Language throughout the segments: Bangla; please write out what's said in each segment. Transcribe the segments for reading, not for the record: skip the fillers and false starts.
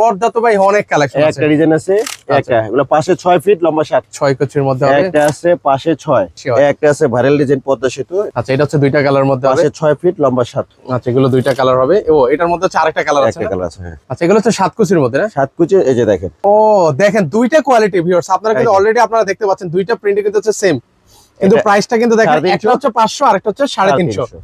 পর্দা তো ভাই অনেক কালেকশন আছে। একটা ডিজাইন আছে, একটা এগুলো পাশে 6 ফিট লম্বা 7, 6 কোচের মধ্যে হবে। একটা আছে পাশে 6, একটা আছে ভাইরাল ডিজাইন পদ্মা সেতু। আচ্ছা, এটা হচ্ছে দুইটা কালার মধ্যে হবে, পাশে 6 ফিট লম্বা 7। আচ্ছা, এগুলো দুইটা কালার হবে। ও, এটার মধ্যে হচ্ছে আরেকটা কালার আছে, একটা কালার আছে। আচ্ছা, এগুলো হচ্ছে 7 কোচের মধ্যে না? 7 কুচি, এই যে দেখেন। ও দেখেন, দুইটা কোয়ালিটি ভিউয়ার্স, আপনারা কিন্তু অলরেডি আপনারা দেখতে পাচ্ছেন দুইটা প্রিন্ট কিন্তু হচ্ছে সেম, কিন্তু প্রাইসটা কিন্তু দেখেন একটা হচ্ছে 500 আর একটা হচ্ছে 350।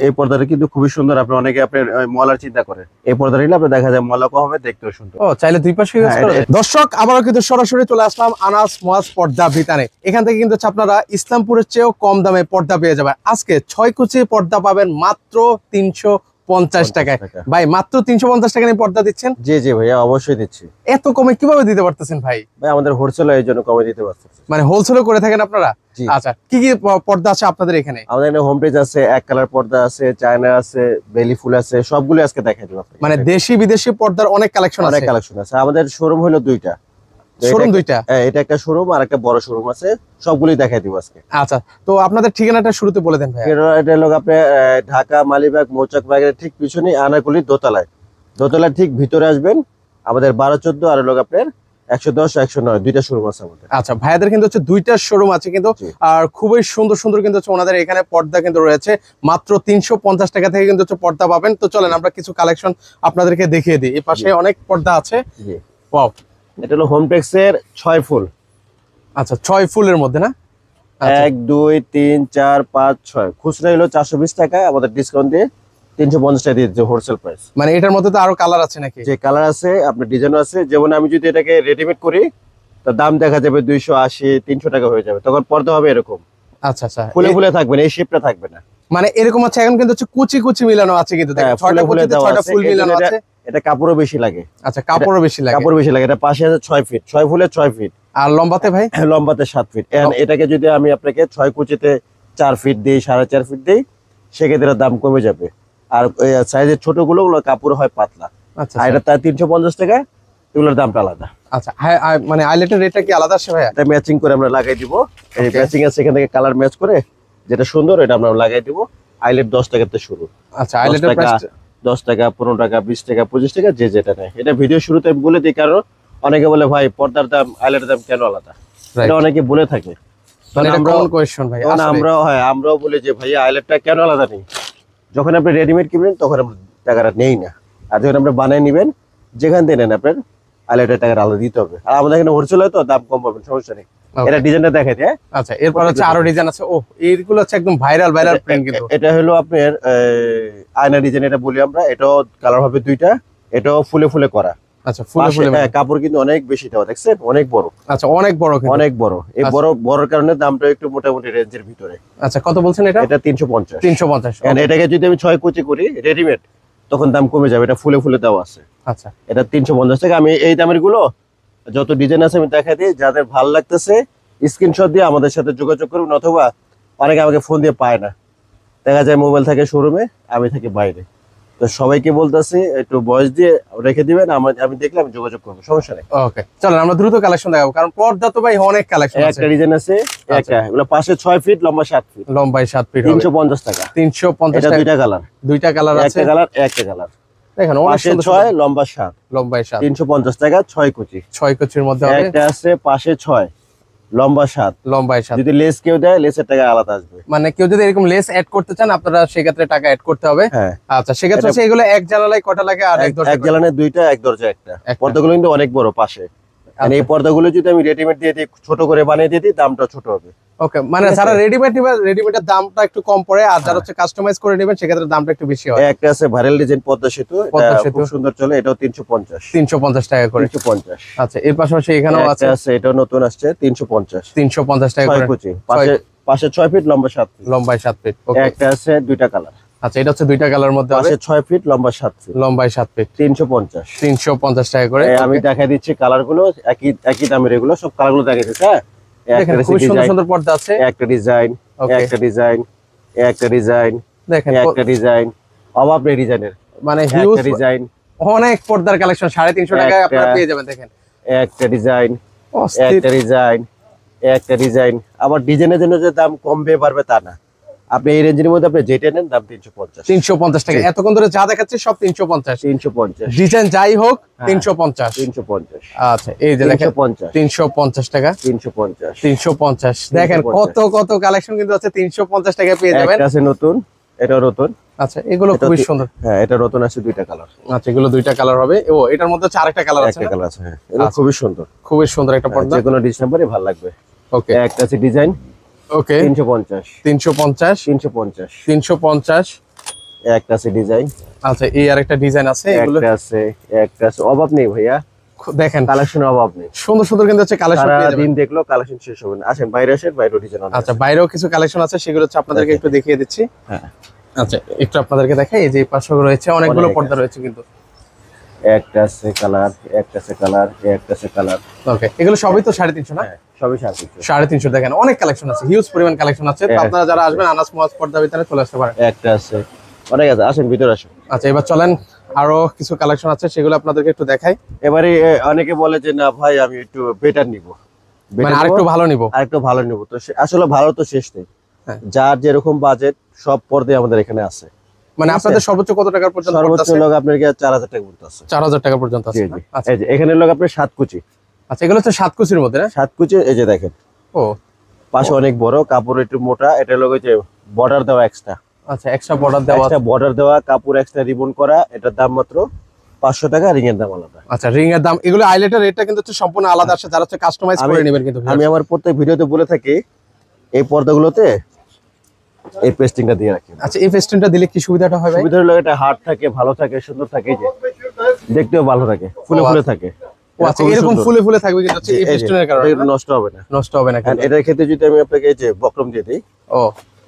এই পর্দাটা কিন্তু খুবই সুন্দর। আপনি অনেকে আপনার মলার চিন্তা করেন, এই পর্দা নিলে আপনি দেখা যায় মলা কম হবে, দেখতেও সুন্দর। ও, চাইলে দুই পাশে ইউজ করে। দর্শক, আবারও কিন্তু সরাসরি চলে আসলাম আনাস মুয়াজ পর্দা বিতানে। এখান থেকে কিন্তু আপনারা ইসলামপুরের চেয়েও কম দামে পর্দা পেয়ে যাবেন। আজকে 6 কুচি পর্দা পাবেন মাত্র 350 টাকায়। ভাই, মাত্র 350 টাকা নিয়ে পর্দা দিচ্ছেন? জি জি ভাইয়া, অবশ্যই দিচ্ছি। এত কমে কিভাবে দিতে পারতেছেন ভাই? ভাই, আমাদের হোলসেল এই জন্য কমে দিতে পারছি। মানে হোলসেলও করে থাকেন আপনারা? আচ্ছা, কি কি পর্দা আছে আপনাদের এখানে? আমাদের এখানে হোম পেজ আছে, এক কালার পর্দা আছে, চায়না আছে, বেলি ফুল আছে, সবগুলো আজকে দেখাই দেব। মানে দেশি বিদেশি পর্দার অনেক কালেকশন আছে। অনেক কালেকশন আছে। আমাদের শোরুম হলো দুইটা। শোরুম দুইটা? হ্যাঁ, এটা একটা শোরুম আর একটা বড় শোরুম আছে, সবগুলোই দেখাই দিব আজকে। আচ্ছা, তো আপনাদের ঠিকানাটা শুরুতে বলে দেন ভাই। এটা হলো আপনি ঢাকা মালিবাগ মৌচাক বাগের ঠিক পিছনে আনাকুলি দোতলায়, দোতলার ঠিক ভিতরে আসবেন। আমাদের 12-14 আর লোক আপনার 110 109 দুইটা শোরুম আছে আমাদের। আচ্ছা, ভাইয়াদের কিন্তু হচ্ছে দুইটা শোরুম আছে কিন্তু, আর খুবই সুন্দর সুন্দর কিন্তু হচ্ছে ওনাদের এখানে পর্দা কিন্তু রয়েছে। মাত্র 350 টাকা থেকে কিন্তু হচ্ছে পর্দা পাবেন। তো চলেন আমরা কিছু কালেকশন আপনাদেরকে দেখিয়ে দিই। এই পাশে অনেক পর্দা আছে। ওয়াও, এটা হলো হোমটেক্সের 6 ফুল। আচ্ছা, 6 ফুলের মধ্যে না? 1 2 3 4 5 6 খুচরা হলো 420 টাকা, আমাদের ডিসকাউন্ট দিয়ে 350 টাকা দিয়ে দিচ্ছে হোলসেল প্রাইস। মানে এটার মধ্যে তো আরো কালার আছে নাকি? যে কালার আছে, আপনার ডিজাইনও আছে। যেমন আমি যদি এটাকে রেডিমেড করি, তো দাম দেখা যাবে 280 300 টাকা হয়ে যাবে, তখন পর্দা হবে এরকম। আচ্ছা আচ্ছা, ফুলে ফুলে থাকবে না, এই শেপটা থাকবে না। মানে এরকম আছে। এখন কিন্তু হচ্ছে কুচি কুচি মিলানো আছে কিন্তু, দেখেন 6টা কুচিতে 6টা ফুল মিলানো আছে। এটা কাপড়ও বেশি লাগে। আচ্ছা, কাপড়ও বেশি লাগে। কাপড় বেশি লাগে। এটা পাশে আছে 6 ফিট, 6 ফুলে 6 ফিট। আর লম্বাতে ভাই? লম্বাতে 7 ফিট। এটাকে যদি আমি আপনাকে 6 কুচিতে 4 ফিট দিই, 4.5 ফিট দিই, সেক্ষেত্রে দাম কমে যাবে। আর সাইজের ছোটগুলো কাপড় হয় পাতলা। আচ্ছা, আর এটা তার 350 টাকা, এগুলোর দামটা আলাদা। আচ্ছা, মানে আইলেটের রেটটা কি আলাদা আছে ভাইয়া? এটা ম্যাচিং করে আমরা লাগাই দিব। এই ম্যাচিং আছে, এখান থেকে কালার ম্যাচ করে যেটা সুন্দর এটা আমরা লাগাই দিব। আইলেট 10 টাকাতে শুরু। আচ্ছা, আইলেটের প্রাইস 10 টাকা, 15 টাকা, 20 টাকা, 25 টাকা, যে যেটা নেয়। এটা ভিডিও শুরুতে আমি বলে দিই, কারণ অনেকে বলে ভাই পর্দার দাম আইলেটের দাম কেন আলাদা, এটা অনেকে বলে থাকে। আমরাও বলি যে ভাইয়া আইলেটটা কেন আলাদা নেই। যখন আপনি রেডিমেড কিনবেন তখন আমরা টাকাটা নেই না, আর যখন আপনি বানিয়ে নেবেন যেখান থেকে নেন আপনার আইলেটের টাকা আলাদা দিতে হবে। আর আমাদের এখানে হোলসেল হয় তো দাম কম পাবেন, সমস্যা নেই। এটা ডিজাইনটা দেখাই দিয়ে। আচ্ছা, এরপর হচ্ছে আরো ডিজাইন আছে। ও, এইগুলো হচ্ছে একদম ভাইরাল প্রিন্ট কিন্তু। এটা হলো আপনার আয়না ডিজাইন, এটা বলি আমরা। এটাও কালার হবে দুইটা, এটাও ফুলে ফুলে করা। আচ্ছা, ফুলে ফুলে। হ্যাঁ, কাপড় কিন্তু অনেক বেশি দেওয়া, দেখছেন অনেক বড়। আচ্ছা, অনেক বড় কিন্তু, অনেক বড়। এই বড়র কারণে দামটা একটু মোটামুটি রেঞ্জের ভিতরে। আচ্ছা, কত বলছেন এটা? এটা 350। 350। এটাকে যদি আমি 6 কুচি করি রেডিমেড, তখন দাম কমে যাবে। এটা ফুলে ফুলে দেওয়া আছে। আচ্ছা, এটা 350 টাকা। আমি এই দামের গুলো যত ডিজাইন আছে আমি দেখাই দিই, যাদের ভালো লাগতেছে স্ক্রিনশট দিয়ে আমাদের সাথে যোগাযোগ করুন। অথবা অনেকে আমাকে ফোন দিয়ে পায় না, দেখা যায় মোবাইল থাকে শোরুমে, আমি থাকি বাইরে। তো সবাইকে বলতেছি একটু ভয়েস দিয়ে রেখে দিবেন, আমি দেখলে আমি যোগাযোগ করবো, সমস্যা নেই। ওকে, চলেন আমরা দ্রুত কালেকশন দেখাবো, কারণ পর্দা তো ভাই অনেক কালেকশন আছে। একটা ডিজাইন আছে, একটা এগুলো পাশে 6 ফিট লম্বা 7 ফিট। লম্বায় 7 ফিট, 350 টাকা। 350 এটা টাকা। দুইটা কালার, দুইটা কালার আছে। একটা কালার একটা কালার। দেখেন অনেক সুন্দর। 6 লম্বা 7, লম্বায় 7, 350 টাকা। 6 কুচি, 6 কুচির মধ্যে হবে। একটা আছে পাশে 6 লম্বা 7, লম্বায় 7। যদি লেস কেউ দেয় লেসের টাকা আলাদা আসবে। মানে কেউ যদি এরকম লেস অ্যাড করতে চান আপনারা সেক্ষেত্রে টাকা অ্যাড করতে হবে। আচ্ছা, সেক্ষেত্রে হচ্ছে এগুলো এক জানালায় কটা লাগে? আর এক জানালায় দুইটা, এক দরজা একটা। পর্দাগুলো কিন্তু অনেক বড় পাশে। মানে এই পর্দাগুলো যদি আমি রেডিমেড দিয়ে দিই, ছোট করে বানিয়ে দিয়ে দিই, দামটা ছোট হবে। ওকে, মানে যারা রেডিমেড নেবেন রেডিমেডের দামটা একটু কম পড়ে, আর যারা হচ্ছে কাস্টমাইজ করে নেবেন সেক্ষেত্রে দামটা একটু বেশি হয়। একটা আছে ভাইরাল ডিজাইন পদ্মা সেতু, খুব সুন্দর চলে, এটাও 350। 350 টাকা করে। 350। আচ্ছা, এর পাশাপাশি এখানেও আছে, এটাও নতুন আসছে, 350। 350 টাকা করে। 6 কুচি, পাশে 6 ফিট লম্বা 7 ফিট। লম্বায় 7 ফিট। একটা আছে দুইটা কালার। আচ্ছা, এটা হচ্ছে দুইটা কালার মধ্যে হবে। পাশে 6 ফিট লম্বা 7 ফিট। লম্বায় 7 ফিট। 350। 350 টাকা করে। আমি দেখাই দিচ্ছি কালার গুলো, একই দামের। এগুলো সব কালার গুলো দেখাই দিচ্ছি। দেখেন খুব সুন্দর সুন্দর পর্দা আছে। একটা ডিজাইন, একটা ডিজাইন, একটা ডিজাইন, দেখেন একটা ডিজাইন, অভাব নেই ডিজাইনের। মানে হিউজ ডিজাইন, অনেক পর্দার কালেকশন 350 টাকায় আপনারা পেয়ে যাবেন। দেখেন একটা ডিজাইন, একটা ডিজাইন, একটা ডিজাইন। আবার ডিজাইনের জন্য যে দাম কমবে বাড়বে তা না, আপনি এই রেঞ্জের মধ্যে আপনি যেটা নেন দাম 350। 350 টাকা। এতক্ষণ ধরে যা দেখাচ্ছি সব 350। 350 ডিজাইন যাই হোক হ্যাঁ, 350। 350। আচ্ছা এই যে দেখেন 350 টাকা। 350। 350 দেখেন কত কত কালেকশন কিন্তু আছে 350 টাকায় পেয়ে যাবেন। একটা আছে নতুন, এটাও নতুন। আচ্ছা এগুলো খুবই সুন্দর। হ্যাঁ এটা নতুন আছে দুইটা কালার। আচ্ছা এগুলো দুইটা কালার হবে। ও এটার মধ্যে হচ্ছে আরেকটা কালার আছে। একটা কালার আছে হ্যাঁ, এটা খুবই সুন্দর। খুবই সুন্দর একটা পর্দা। যে কোনো ডিসেম্বরে ভালো লাগবে। ওকে একটা আছে ডিজাইন। ওকে 350। 350 350। 350। একটা আছে ডিজাইন। আচ্ছা এই আরেকটা ডিজাইন আছে। এগুলো একটা আছে অভাব নেই ভাইয়া, দেখেন কালেকশনের অভাব নেই। সুন্দর সুন্দর কিন্তু হচ্ছে কালেকশন পেয়ে সারা যাবেন। দিন দেখলো কালেকশন শেষ হবে না। আসেন বাইরে আসেন, বাইরেও ডিজাইন আছে। আচ্ছা বাইরেও কিছু কালেকশন আছে, সেগুলো হচ্ছে আপনাদেরকে একটু দেখিয়ে দিচ্ছি। হ্যাঁ আচ্ছা একটু আপনাদেরকে দেখাই। এই যে এই পাশে রয়েছে অনেকগুলো পর্দা রয়েছে কিন্তু। একটা আছে কালার, একটা আছে কালার, একটা আছে কালার। ওকে এগুলো সবই তো 350 না? হ্যাঁ সবই 350। 350 দেখেন অনেক কালেকশন আছে, হিউজ পরিমাণ কালেকশন আছে। তো আপনারা যারা আসবেন আনাস মুয়াজ পর্দা ভিতরে চলে আসতে পারেন। একটা আছে, অনেক আছে, আসেন ভিতরে আসেন। আচ্ছা এবার চলেন আরো কিছু কালেকশন আছে সেগুলো আপনাদেরকে একটু দেখাই। এবারে অনেকে বলে যে না ভাই আমি একটু বেটার নিব, মানে আরেকটু ভালো নিব, আরেকটু ভালো নিব। তো আসলে ভালো তো শেষ নেই। হ্যাঁ। যার যেরকম বাজেট সব পর্দায় আমাদের এখানে আছে। মানে আপনাদের সর্বোচ্চ কত টাকার পর্যন্ত পর্দা সর্বোচ্চ আছে? লোক আপনার 4000 টাকা পর্যন্ত আছে। 4000 টাকা পর্যন্ত আছে। জি জি। আচ্ছা এই যে এখানে লোক আপনার 7 কুচি। আচ্ছা এগুলো হচ্ছে 7 কুচির মধ্যে না? 7 কুচি। এই যে দেখেন ও পাশে অনেক বড়, কাপড় একটু মোটা। এটা লোক যে বর্ডার দেওয়া এক্সট্রা। আচ্ছা এক্সট্রা বর্ডার দেওয়া আছে। একটা বর্ডার দেওয়া, কাপড় এক্সট্রা রিবন করা। এটার দাম মাত্র 500 টাকা, রিং এর দাম আলাদা। আচ্ছা রিং এর দাম, এগুলো আইলেটের রেটটা কিন্তু হচ্ছে সম্পূর্ণ আলাদা আসে, যারা হচ্ছে কাস্টমাইজ করে নেবেন কিন্তু। আমি আমার প্রত্যেক ভিডিওতে বলে থাকি এই পর্দাগুলোতে এই পেস্টিংটা দিয়ে রাখি। আচ্ছা এই ফেস্টিনটা দিলে কি সুবিধাটা হয় ভাই? সুবিধা হলো এটা হার্ড থাকে, ভালো থাকে, সুন্দর থাকে, এই যে দেখতেও ভালো থাকে, ফুলে ফুলে থাকে। ও আচ্ছা এরকম ফুলে ফুলে থাকবে কিন্তু হচ্ছে এই ফেস্টিনের কারণে এটা নষ্ট হবে না। নষ্ট হবে না কিন্তু। এটার ক্ষেত্রে যদি আমি আপনাকে এই যে বক্রম দিয়ে দিই। ও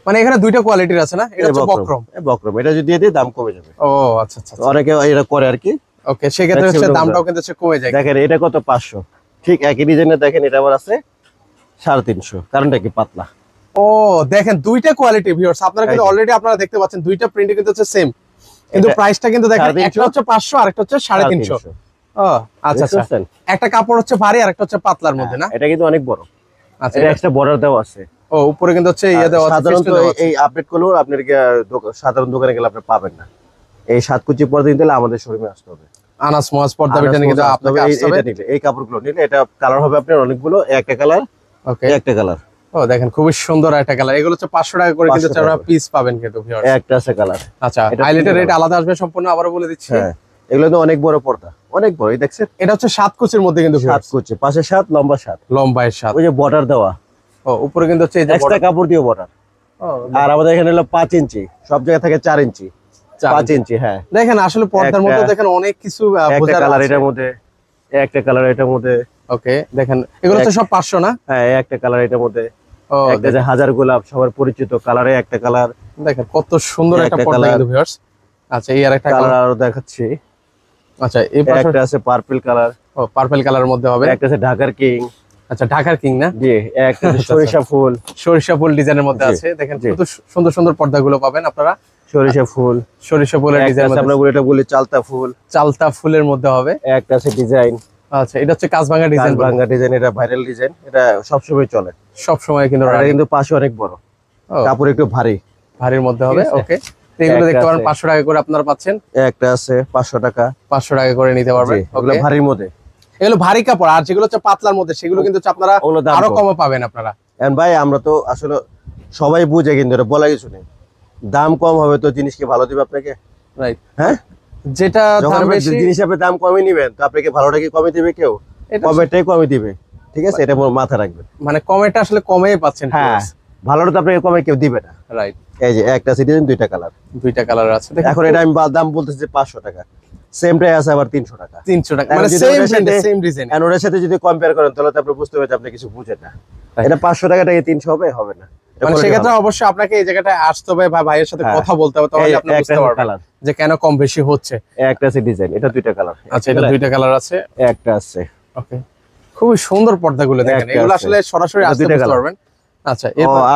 মানে এখানে দুইটা কোয়ালিটির আছে না? এটা হচ্ছে বক্রম। বক্রম এটা যদি দিয়ে দিই দাম কমে যাবে। ও আচ্ছা আচ্ছা। অনেকে এটা করে আর কি। ওকে সেক্ষেত্রে হচ্ছে দামটাও কিন্তু হচ্ছে কমে যায়। দেখেন এটা কত 500, ঠিক একই ডিজাইনের। দেখেন এটা আবার আছে 350। কারণটা কি পাতলা। ও দেখেন দুইটা কোয়ালিটি ভিউয়ার্স, আপনারা কিন্তু অলরেডি আপনারা দেখতে পাচ্ছেন দুইটা প্রিন্ট কিন্তু হচ্ছে সেম, কিন্তু প্রাইসটা কিন্তু দেখেন একটা হচ্ছে 500 আর একটা হচ্ছে 350। ও আচ্ছা আচ্ছা। একটা কাপড় হচ্ছে ভারী আর একটা হচ্ছে পাতলার মধ্যে না? এটা কিন্তু অনেক বড়। আচ্ছা এটা এক্সট্রা বর্ডার দেওয়া আছে। ও উপরে কিন্তু হচ্ছে ইয়া দেওয়া আছে। সাধারণত এই আপডেট গুলো আপনার সাধারণ দোকানে গেলে আপনি পাবেন না। এই 7 কুচি পর্দা নিতে হলে আমাদের শোরুমে আসতে হবে। আনাস মুয়াজ পর্দা ভিতরে কিন্তু আপনাকে আসতে হবে। এই কাপড়গুলো নিলে এটা কালার হবে আপনার অনেকগুলো, একটা কালার। ওকে একটা কালার। ও দেখেন খুবই সুন্দর একটা কালার। এগুলো হচ্ছে 500 টাকা করে কিন্তু আপনারা পিস পাবেন কিন্তু ভিউয়ার্স। একটা আছে কালার। আচ্ছা হাইলাইটের রেট আলাদা আসবে সম্পূর্ণ, আবারও বলে দিচ্ছি। হ্যাঁ এগুলো তো অনেক বড় পর্দা, অনেক বড়। এই দেখছেন এটা হচ্ছে 7 কুচির মধ্যে কিন্তু 7 কুচি, পাশে 7, লম্বা 7, লম্বায় 7। ওই যে বর্ডার দেওয়া। ও উপরে কিন্তু হচ্ছে এই যে এক্সট্রা কাপড় দিয়ে বর্ডার। আর আমাদের এখানে হলো 5 ইঞ্চি, সব জায়গায় থাকে 4 ইঞ্চি। 5 ইঞ্চি। হ্যাঁ দেখেন আসলে পর্দার মধ্যে দেখেন অনেক কিছু একটা কালার এটার মধ্যে, একটা কালার এটার মধ্যে। ওকে দেখেন এগুলো তো সব 500 না? হ্যাঁ একটা কালার এটার মধ্যে। ও একটা যে হাজার গোলাপ সবার পরিচিত কালারে একটা কালার। দেখেন কত সুন্দর একটা পর্দা কিন্তু ভিউয়ার্স। আচ্ছা এই আরেকটা কালার আরো দেখাচ্ছি। আচ্ছা এই পাশে একটা আছে পার্পল কালার। ও পার্পল কালারের মধ্যে হবে। একটা আছে ঢাকার কিং। আচ্ছা ঢাকার কিং না? জি। একটা আছে সরিষা ফুল। সরিষা ফুল ডিজাইনের মধ্যে আছে। দেখেন কত সুন্দর সুন্দর পর্দাগুলো পাবেন আপনারা। সরিষা ফুল, সরিষা ফুলের ডিজাইন মধ্যে। আমরা এটা বলি চালতা ফুল। চালতা ফুলের মধ্যে হবে। একটা আছে ডিজাইন। আচ্ছা এটা হচ্ছে কাজভাঙ্গা ডিজাইন। কাজভাঙ্গা ডিজাইন, এটা ভাইরাল ডিজাইন, এটা সব সময় চলে। সব সময় কিন্তু এটা কিন্তু পাশে অনেক বড়, কাপড় একটু ভারী, ভারীর মধ্যে হবে। ওকে তো এগুলো দেখতে পারেন 500 টাকা করে আপনারা পাচ্ছেন। একটা আছে 500 টাকা, 500 টাকা করে নিতে পারবেন। ওগুলো ভারীর মধ্যে। এগুলো ভারী কাপড়, আর যেগুলো হচ্ছে পাতলার মধ্যে সেগুলো কিন্তু আপনারা আরো কমে পাবেন আপনারা। এখন ভাই আমরা তো আসলে সবাই বুঝে, কিন্তু এটা বলা কিছু নেই। দাম কম হবে তো জিনিস কি ভালো দিবে আপনাকে? রাইট। হ্যাঁ যেটা দাম বেশি জিনিস আপনি দাম কমই নেবেন তো আপনাকে ভালোটা কি কমে দিবে কেউ? কমেটাই কমে দিবে। ঠিক আছে, এটা মাথায় রাখবেন। মানে কমেটা আসলে কমেই পাচ্ছেন। হ্যাঁ ভালোটা তো আপনাকে কমে কেউ দিবে না। রাইট। এই যে একটা সিটিজেন, দুইটা কালার। দুইটা কালার আছে। এখন এটা আমি দাম বলতেছি 500 টাকা, সেমটাই আছে আবার 300 টাকা। 300 টাকা মানে সেম ডিজাইন। আর ওর সাথে যদি কম্পেয়ার করেন তাহলে তো আপনি বুঝতে পারছেন আপনি কিছু বুঝেন না। এটা 500 টাকাটাকে 300 হবে? হবে না। মানে সেক্ষেত্রে অবশ্যই আপনাকে এই জায়গাটায় আসতে হবে বা ভাইয়ের সাথে কথা বলতে হবে, তাহলে আপনি বুঝতে পারবেন যে কেন কম বেশি হচ্ছে। একটা আছে ডিজাইন, এটা দুইটা কালার। আচ্ছা এটা দুইটা কালার আছে। একটা আছে। ওকে খুবই সুন্দর পর্দাগুলো দেখেন, এগুলো আসলে সরাসরি আসতে বুঝতে পারবেন। আচ্ছা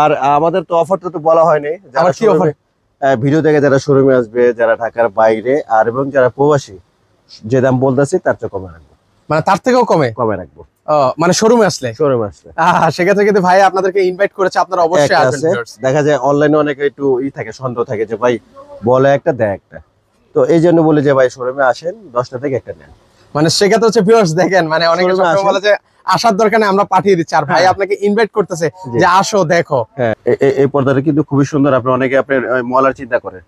আর আমাদের তো অফারটা তো বলা হয়নি। আমার কি অফার? ভিডিও দেখে যারা শোরুমে আসবে, যারা ঢাকার বাইরে আর এবং যারা প্রবাসী, যে দাম বলতেছি তার চেয়ে কমে রাখবো। মানে তার থেকেও কমে রাখবো। মানে শোরুমে আসলে সেক্ষেত্রে কিন্তু ভাই আপনাদেরকে ইনভাইট করেছে, আপনারা অবশ্যই আসবেন। দেখা যায় অনলাইনে অনেক একটু থাকে, সন্দেহ থাকে যে ভাই বলে একটা দেয় একটা, তো এই জন্য বলে যে ভাই শোরুমে আসেন 10টা থেকে একটা নেন। মানে সেক্ষেত্রে হচ্ছে ভিউয়ার্স দেখেন, মানে অনেকে বলে যে আসার দরকার নেই, আমরা পাঠিয়ে দিচ্ছি, আর ভাই আপনাকে ইনভাইট করতেছে যে আসো দেখো। হ্যাঁ, এই পর্দাটা কিন্তু খুবই সুন্দর। আপনি অনেকে আপনার মলার চিন্তা করে,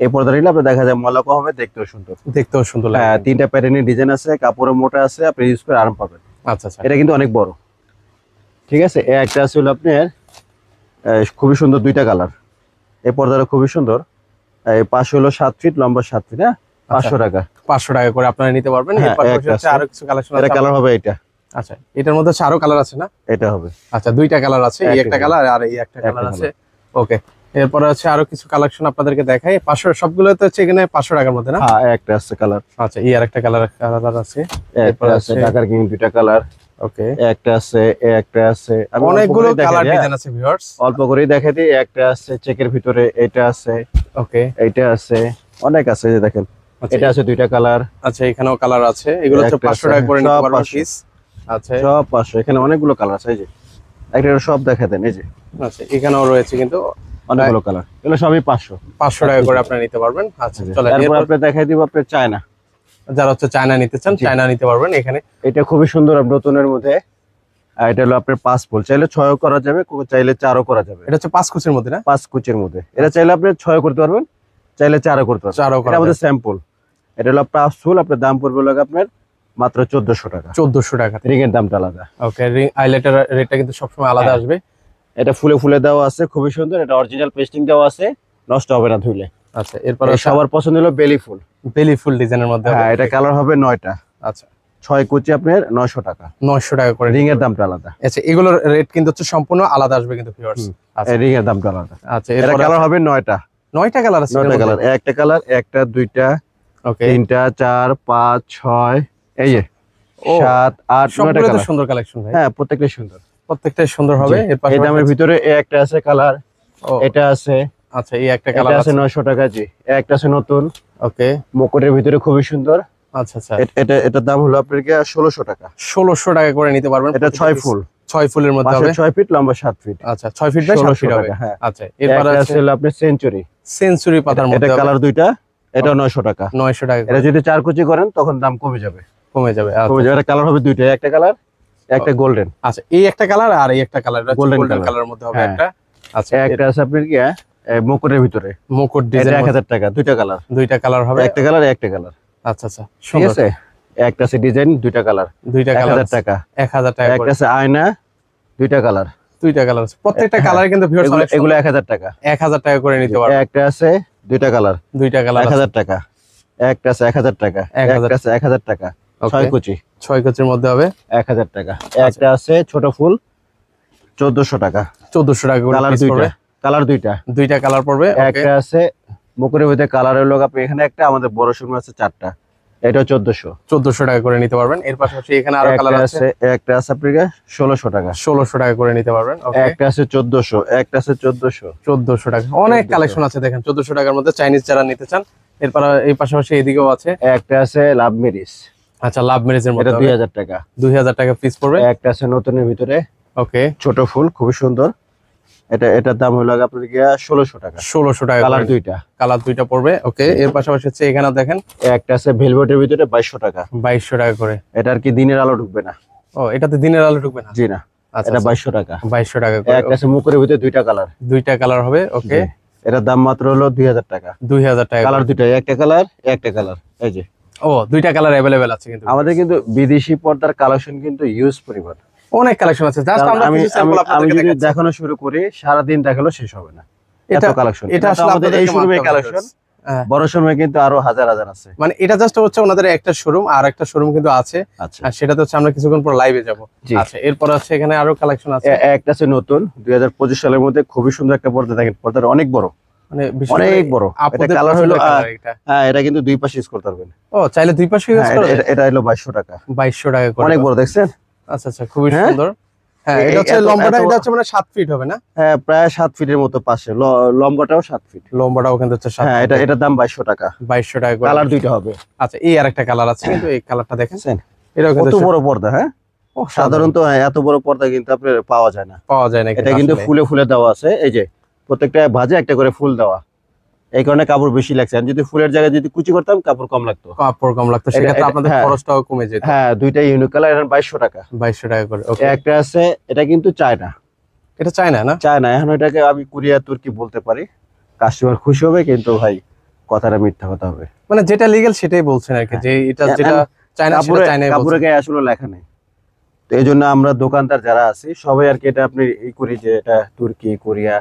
এই পর্দা নিলে আপনি দেখা যায় মলা কম হবে, দেখতেও সুন্দর। হ্যাঁ, 3টা প্যাটার্নের ডিজাইন আছে, কাপড়ের মোটা আছে, আপনি ইউজ করে আরাম পাবেন। আচ্ছা আচ্ছা, এটা কিন্তু অনেক বড়, ঠিক আছে। একটা আছে হলো আপনার খুবই সুন্দর 2টা কালার। এই পর্দাটা খুবই সুন্দর। এই পাশে হলো 7 ফিট, লম্বা 7 ফিট। হ্যাঁ, 500 টাকা। 500 টাকা করে আপনারা নিতে পারবেন। এরপর হচ্ছে আরো কিছু কালেকশন আছে। এটা কালার হবে এটা। আচ্ছা, এটার মধ্যে আরো কালার আছে না? এটা হবে। আচ্ছা, 2টা কালার আছে, এই একটা কালার আর এই একটা কালার আছে। ওকে, এরপর আছে আরো কিছু কালেকশন আপনাদেরকে দেখাই। 500 সবগুলো তো হচ্ছে এখানে 500 টাকার মধ্যে না? হ্যাঁ, একটা আছে কালার। আচ্ছা, এই আরেকটা কালার আছে। এরপর আছে ঢাকার কিং 2টা কালার। ওকে, একটা আছে, একটা আছে, অনেকগুলো কালার ডিজাইন আছে ভিউয়ার্স, অল্প করেই দেখাই দিই। একটা আছে চেকের ভিতরে, এটা আছে। ওকে, এইটা আছে, অনেক আছে, যে দেখেন এটা আছে 2টা কালার। আচ্ছা, এখানেও কালার আছে, এগুলো হচ্ছে 500 টাকা করে নিতে পারবেন পিস। আচ্ছা, সব 500। এখানে অনেকগুলো কালার আছে, এই যে একটা সব দেখা দেন, এই যে। আচ্ছা, এখানেও রয়েছে কিন্তু অনেকগুলো কালার, এগুলো সবই 500 টাকা করে আপনারা নিতে পারবেন। আচ্ছা, চলেন এরপর আপনি দেখাই দিব আপনার চায়না। যারা হচ্ছে চায়না নিতে চান, চায়না নিতে পারবেন এখানে। এটা খুবই সুন্দর নতুনের মধ্যে। এটা হলো আপনার 5 ফুল, চাইলে 6ও করা যাবে, চাইলে 4ও করা যাবে। এটা হচ্ছে 5 কুচির মধ্যে না? 5 কুচির মধ্যে। এটা চাইলে আপনি 6 করতে পারবেন, চাইলে 4ও করতে পারবেন। এটা আমাদের স্যাম্পল। এটা হলো 5 ফুল, আপনার দাম পড়বে হলো আপনার মাত্র 1400 টাকা। 1400 টাকা। রিং এর দামটা আলাদা। ওকে, রিং আইলাইটার রেটটা কিন্তু সবসময় আলাদা আসবে। এটা ফুলে ফুলে দেওয়া আছে, খুবই সুন্দর। এটা অরিজিনাল পেস্টিং দেওয়া আছে, নষ্ট হবে না ধুইলে। আচ্ছা, এরপর সবার পছন্দ হলো বেলি ফুল। বেলি ফুল ডিজাইনের মধ্যে। হ্যাঁ, এটা কালার হবে 9টা। আচ্ছা, 6 কুচি আপনার 900 টাকা। 900 টাকা করে। রিং এর দামটা আলাদা। আচ্ছা, এগুলোর রেট কিন্তু হচ্ছে সম্পূর্ণ আলাদা আসবে কিন্তু ভিউয়ার্স। আচ্ছা, রিং এর দামটা আলাদা। আচ্ছা, এটা কালার হবে 9টা। 9টা কালার আছে। 9টা কালার, একটা কালার, একটা, 2টা, ওকে, 3টা, 4, 5, 6, এই যে 7, 8, 9টা কালার। সুন্দর কালেকশন ভাই। হ্যাঁ, প্রত্যেকটাই সুন্দর, প্রত্যেকটাই সুন্দর হবে। এর দামের ভিতরে একটা আছে কালার, এটা আছে। আচ্ছা, এই একটা কালার আছে 900 টাকা। জি, একটা আছে নতুন। ওকে, মুকুটের ভিতরে খুবই সুন্দর। আচ্ছা আচ্ছা, এটার দাম হলো আপনার 1600 টাকা। 1600 টাকা করে নিতে পারবেন। এটা 6 ফুল, 6 ফুলের মধ্যে হবে। 6 ফিট, লম্বা 7 ফিট। আচ্ছা, 6 ফিট বাই 7 ফিট হবে। আচ্ছা, এরপর আছে হলো আপনার সেঞ্চুরি পাতার মধ্যে। এটা কালার 2টা, এটা 900 টাকা। 900 টাকা। এটা যদি 4 কুচি করেন তখন দাম কমে যাবে। এটা কালার হবে 2টা, একটা কালার, একটা গোল্ডেন। আচ্ছা, এই একটা কালার আর এই একটা কালার, গোল্ডেন কালারের মধ্যে হবে একটা। আচ্ছা, একটা আছে আপনার কি মুকুটের ভিতরে, মুকুট ডিজাইন, 1000 টাকা। 2টা কালার, 2টা কালার হবে, একটা কালার, একটা কালার। আচ্ছা আচ্ছা, ঠিক আছে। একটা আছে ডিজাইন, 2টা কালার, 2টা কালার, 1000 টাকা। 1000 টাকা। একটা আছে আয়না, 2টা কালার, 2টা কালার আছে। প্রত্যেকটা কালার কিন্তু ভিউয়ার্স এগুলো 1000 টাকা। 1000 টাকা করে নিতে পারবেন। একটা আছে 2টা কালার, 2টা কালার, 1000 টাকা। একটা আছে 1000 টাকা, একটা আছে 1000 টাকা। 6 কুচি, 6 কুচির মধ্যে হবে 1000 টাকা। একটা আছে ছোট ফুল, 1400 টাকা। 1400 টাকা করে কালার 2টা, কালার 2টা, 2টা কালার পড়বে। একটা আছে মুকুরের ভিতরে কালারের লোক, আপনি এখানে একটা, আমাদের বড় শোরুম আছে 4টা, এটা 1400 টাকা করে নিতে পারবেন। এর পাশাপাশি এখানে আরো কালার আছে। একটা আছে আপনার 1600 টাকা। 1600 টাকা করে নিতে পারবেন। একটা আছে 1400, একটা আছে 1400 টাকা। অনেক কালেকশন আছে দেখেন 1400 টাকার মধ্যে, চাইনিজ যারা নিতে চান। এরপর এই পাশাপাশি এদিকেও আছে। একটা আছে লাভ মেরিজ। আচ্ছা, লাভ মেরিজের মধ্যে, এটা 2000 টাকা। 2000 টাকা পিস পড়বে। একটা আছে নতুনের ভিতরে, ওকে, ছোট ফুল, খুবই সুন্দর। এটার দাম হলো আপনার 1600 টাকা। 1600 টাকা, কালার 2টা, কালার 2টা পড়বে। ওকে, এর পাশাপাশি হচ্ছে এখানে দেখেন একটা আছে ভেলভেটের ভিতরে 2200 টাকা। 2200 টাকা করে। এটা আর কি দিনের আলো ঢুকবে না। ও, এটাতে দিনের আলো ঢুকবে না? জি না, এটা 2200 টাকা। 2200 টাকা করে। একটা আছে মুকুরের ভিতরে 2টা কালার, 2টা কালার হবে। ওকে, এটার দাম মাত্র হলো 2000 টাকা। 2000 টাকা। কালার 2টা, একটা কালার, একটা কালার, এই যে। ও, 2টা কালার अवेलेबल আছে কিন্তু আমাদের কিন্তু বিদেশি পর্দার কালেকশন কিন্তু ইউজ পরিমাণ, অনেক কালেকশন আছে। জাস্ট আমরা কিছু স্যাম্পল আপনাদেরকে যদি দেখাচ্ছি। দেখানো শুরু করি সারা দিন দেখালো শেষ হবে না, এত কালেকশন। এটা আসলে আমাদের এই শোরুমে কালেকশন, বড় শোরুমে কিন্তু আরো হাজার হাজার আছে। মানে এটা জাস্ট হচ্ছে ওনাদের একটা শোরুম, আর একটা শোরুম কিন্তু আছে। আচ্ছা, আর সেটাতে হচ্ছে আমরা কিছুক্ষণ পর লাইভে যাব। আচ্ছা, এরপর আছে এখানে আরো কালেকশন আছে। একটা আছে নতুন 2025 সালের মধ্যে, খুবই সুন্দর একটা পর্দা। দেখেন পর্দাটা অনেক বড়, মানে অনেক বড়। এটা কালার হলো, হ্যাঁ, এটা কিন্তু দুই পাশে ইউজ করতে পারবেন। ও, চাইলে দুই পাশে ইউজ করতে। এটা হলো 2200 টাকা। 2200 টাকা করে, অনেক বড়, দেখছেন? আচ্ছা আচ্ছা, খুবই সুন্দর। হ্যাঁ, এটা হচ্ছে লম্বাটা, এটা হচ্ছে মানে 7 ফিট হবে না? হ্যাঁ, প্রায় 7 ফিটের মতো পাশে, লম্বাটাও 7 ফিট, লম্বাটাও কিন্তু হচ্ছে 7 হ্যাঁ। এটার দাম 2200 টাকা। 2200 টাকা করে। কালার 2টা হবে। আচ্ছা, এই আরেকটা কালার আছে কিন্তু এই কালারটা দেখেন, এটা এটাও কিন্তু কত বড় পর্দা। হ্যাঁ, সাধারণত এত বড় পর্দা কিন্তু আপনার পাওয়া যায় না। এটা কিন্তু ফুলে ফুলে দেওয়া আছে, এই যে প্রত্যেকটা ভাঁজে একটা করে ফুল দেওয়া, এই কারণে কাপড় বেশি লাগছে। আর যদি ফুলের জায়গায় যদি কুচি করতাম কাপড় কম লাগতো। সেক্ষেত্রে আপনাদের খরচটাও কমে যেত। হ্যাঁ, দুইটা ইউনিক কালার, এটা 2200 টাকা। 2200 টাকা করে। একটা আছে, এটা কিন্তু চায়না। এটা চায়না না? চায়না। এখন এটাকে আমি কোরিয়া তুর্কি বলতে পারি, কাস্টমার খুশি হবে, কিন্তু ভাই কথাটা মিথ্যা কথা হবে। মানে যেটা লিগ্যাল সেটাই বলছেন আর কি, যে এটা যেটা চায়না সেটা চায়নাই বলছেন। কাপড়ে গায়ে আসলে লেখা নেই। তো এই জন্য আমরা দোকানদার যারা আছি সবাই আর কি এটা আপনি এই করি যে এটা তুর্কি কোরিয়া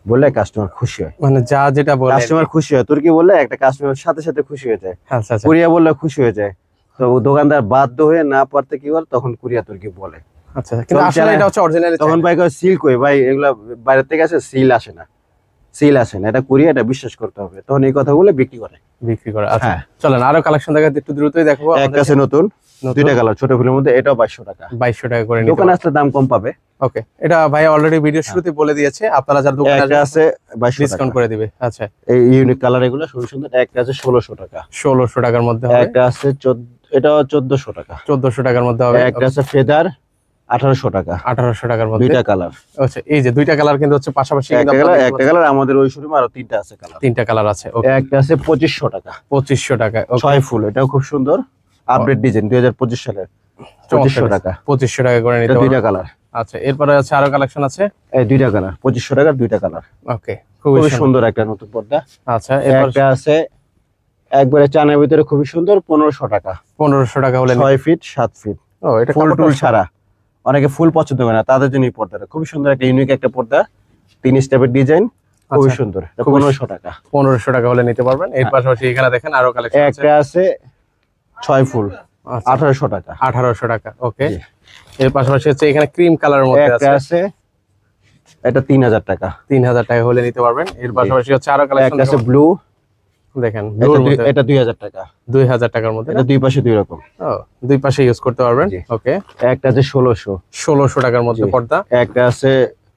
বললে কাস্টমার খুশি হয়। মানে যা যেটা বলে কাস্টমার খুশি হয়। তুর্কি বললে একটা কাস্টমার সাথে সাথে খুশি হয়ে যায়, আচ্ছা আচ্ছা। কোরিয়া বললে খুশি হয়ে যায়। তো দোকানদার বাধ্য হয়ে না পারতে কি বলে তখন কোরিয়া তুর্কি বলে। আচ্ছা, কিন্তু আসলে এটা হচ্ছে অরিজিনাল। তখন ভাই কয় সিল কই ভাই, এগুলা বাইরে থেকে আসে, সিল আসে না, এটা কোরিয়া, এটা বিশ্বাস করতে হবে। তখন এই কথাগুলো বিক্রি করে। আচ্ছা চলেন আরো কালেকশন দেখাতে, একটু দ্রুতই দেখাবো। একটা আছে নতুন, দুইটা কালার, ছোট ফুলের মধ্যে, এটাও 2200 টাকা। 2200 টাকা করে। দোকানে আসলে দাম কম পাবে। ওকে, এটা ভাই অলরেডি ভিডিও শুরুতে বলে দিয়েছে, আপনারা যারা দোকানে একটা আছে 2200 ডিসকাউন্ট করে দিবে। আচ্ছা, এই ইউনিক কালার এগুলো খুবই সুন্দর। একটা আছে 1600 টাকা। 1600 টাকার মধ্যে হবে। একটা আছে এটা 1400 টাকা। 1400 টাকার মধ্যে হবে। একটা আছে ফেদার 1800 টাকা। 1800 টাকার মধ্যে দুইটা কালার। আচ্ছা, এই যে দুইটা কালার কিন্তু হচ্ছে পাশাপাশি। একটা কালার আমাদের ওই শোরুমে আরো তিনটা আছে কালার। তিনটা কালার আছে। ওকে, একটা আছে 2500 টাকা। 2500 টাকা। 6 ফুল, এটাও খুব সুন্দর, আপডেট ডিজাইন 2025 সালের। 2500 টাকা। 2500 টাকা করে নিতে এটা হবে। দুইটা কালার। আচ্ছা, এরপরে আছে আরো কালেকশন আছে। এই দুইটা কালার 2500 টাকার দুইটা কালার। ওকে, খুবই সুন্দর একটা নতুন পর্দা। আচ্ছা, এরপর একটা আছে একবারে চায়নার ভিতরে খুবই সুন্দর, 1500 টাকা। 1500 টাকা হলে 6 ফিট 7 ফিট। ও, এটা ফুল টুল ছাড়া। অনেকে ফুল পছন্দ করে না, তাদের জন্য এই পর্দাটা খুবই সুন্দর, একটা ইউনিক একটা পর্দা, 3 স্টেপের ডিজাইন, খুবই সুন্দর। 1500 টাকা। 1500 টাকা হলে নিতে পারবেন। এর পাশাপাশি এখানে দেখেন আরো কালেকশন আছে। একটা আছে 6 ফুল, 1800 টাকা। 1800 টাকা। ওকে, এর পাশাপাশি হচ্ছে এখানে ক্রিম কালারের মধ্যে একটা আছে, এটা 3000 টাকা। 3000 টাকা হলে নিতে পারবেন। এর পাশাপাশি হচ্ছে আরো কালেকশন একটা আছে ব্লু, দেখেন এটা 2000 টাকা। 2000 টাকার মধ্যে। এটা দুই পাশে দুই রকম। ও, দুই পাশে ইউজ করতে পারবেন। ওকে, একটা আছে 1600 টাকার মধ্যে পর্দা। একটা আছে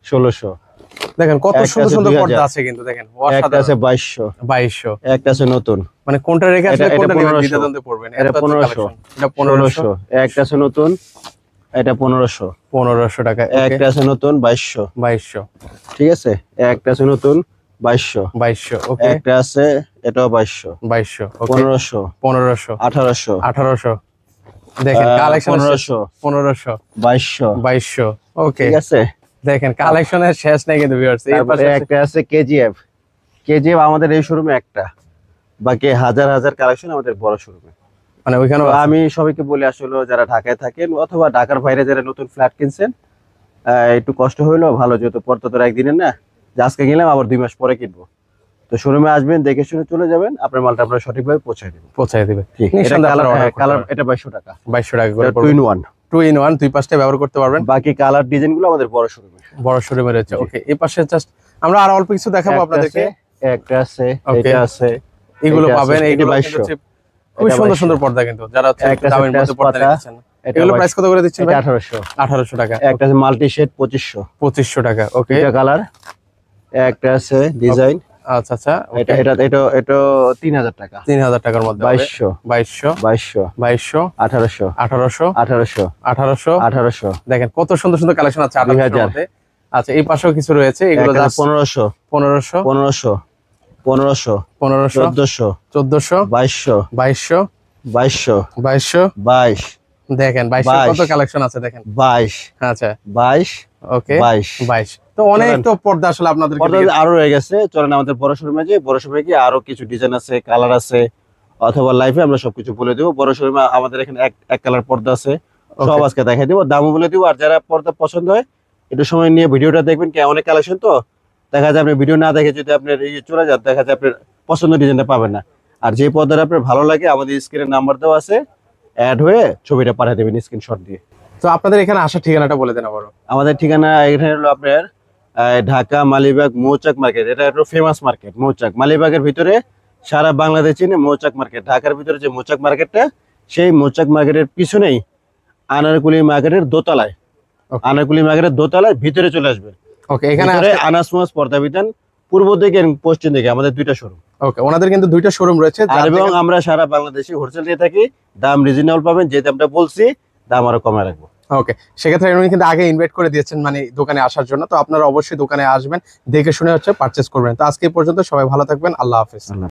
1600। দেখেন কত সুন্দর সুন্দর পর্দা আছে কিন্তু, দেখেন। একটা আছে 2200। একটা আছে নতুন, মানে কোনটা রেখে আসলে কোনটা নেবেন দ্বিধাদ্বন্দ্বে পড়বেন। এটা 1500। এটা 1500। একটা আছে নতুন, এটা 1500 টাকা। একটা আছে নতুন 2200। ঠিক আছে, একটা আছে নতুন 2200। ওকে, একটা আছে এটাও 2200। ওকে, 1500, 1800। দেখেন কালেকশন 1500, 2200। ওকে, ঠিক আছে, দেখেন কালেকশনের শেষ নাই কিন্তু ভিউয়ার্স। এর পাশে একটা আছে কেজিএফ আমাদের এই শোরুমে একটা, বাকি হাজার হাজার কালেকশন আমাদের বড় শোরুমে। মানে ওইখানে আমি সবাইকে বলি আসলে যারা ঢাকায় থাকেন অথবা ঢাকার বাইরে যারা নতুন ফ্ল্যাট কিনছেন, একটু কষ্ট হইলো ভালো, যেহেতু পড়তে তো একদিনের না, যে আজকে গেলাম আবার 2 মাস পরে কিনবো। তো শোরুমে আসবেন, দেখে শুনে চলে যাবেন, আপনার মালটা আপনারা সঠিকভাবে পৌঁছায় দিবে। কালার এটা 2200 টাকা। 2200 টাকা করে 2 in 1। 2 in 1, দুই পাশটা ব্যবহার করতে পারবেন। বাকি কালার ডিজাইন গুলো আমাদের বড় শোরুমে রয়েছে। ওকে, এই পাশে জাস্ট আমরা আর অল্প কিছু দেখাবো আপনাদেরকে। একটা আছে, এটা আছে, এগুলো পাবেন। এইগুলো হচ্ছে খুব সুন্দর সুন্দর পর্দা, কিন্তু যারা হচ্ছে দামের মধ্যে পর্দা নিচ্ছেন। এগুলো প্রাইস কত করে দিচ্ছেন ভাই? 1800 টাকা। একটা আছে মাল্টি শেড 2500 টাকা। ওকে, এটা কালার। একটা আছে ডিজাইন। আচ্ছা আচ্ছা, এটা 3000 টাকা। 3000 টাকার মধ্যে 2200, 1800। দেখেন কত সুন্দর সুন্দর কালেকশন আছে 1800 এর মধ্যে। আচ্ছা, এই পাশেও কিছু রয়েছে, এগুলো 1500, 1400, 2200। দেখেন 2200 কত কালেকশন আছে দেখেন। 22। আচ্ছা, 22। ওকে, 22। তো অনেক তো পর্দা আসলে আপনাদের আরো রয়ে গেছে। চলেন আমাদের বড় শোরুমে যাই। বড় শোরুমে গিয়ে আরো কিছু ডিজাইন আছে, কালার আছে, অথবা লাইভে আমরা সবকিছু বলে দেবো। বড় শোরুমে আমাদের এখানে এক কালার পর্দা আছে, সব আজকে দেখাই দেবো, দামও বলে দিব। আর যারা পর্দা পছন্দ হয় একটু সময় নিয়ে ভিডিওটা দেখবেন, কি অনেক কালেকশন তো দেখা যায় আপনি ভিডিও না দেখে যদি আপনার চলে যান, দেখা যায় আপনার পছন্দ ডিজাইনটা পাবেন না। আর যে পর্দাটা আপনার ভালো লাগে আমাদের স্ক্রিনে নাম্বার দেওয়া আছে, অ্যাড হয়ে ছবিটা পাঠিয়ে দেবেন স্ক্রিনশট দিয়ে। তো আপনাদের এখানে আসার ঠিকানাটা বলে দেন আবারও। আমাদের ঠিকানা এখানে হলো আপনার ঢাকা মালিবাগ মৌচাক মার্কেট। এটা একটা ফেমাস মার্কেট মৌচাক। মালিবাগের ভিতরে সারা বাংলাদেশ চিনে মৌচাক মার্কেট। ঢাকার ভিতরে যে মৌচাক মার্কেটটা, সেই মৌচাক মার্কেটের পিছনেই আনারকুলি মার্কেটের দোতলায়, ভিতরে চলে আসবে। ওকে, এখানে আনাস মোয়াজ পর্দা বিতান পূর্ব দিকে পশ্চিম দিকে আমাদের দুইটা শোরুম। ওকে, ওনাদের কিন্তু দুইটা শোরুম রয়েছে, এবং আমরা সারা বাংলাদেশে হোলসেল দিয়ে থাকি। দাম রিজনেবল পাবেন, যে দামটা বলছি দাম আরো কমে রাখবো। ওকে, সেক্ষেত্রে উনি কিন্তু আগে ইনভাইট করে দিয়েছেন মানে দোকানে আসার জন্য, তো আপনারা অবশ্যই দোকানে আসবেন, দেখে শুনে হচ্ছে পারচেস করবেন। তো আজকে এই পর্যন্ত, সবাই ভালো থাকবেন, আল্লাহ হাফেজ।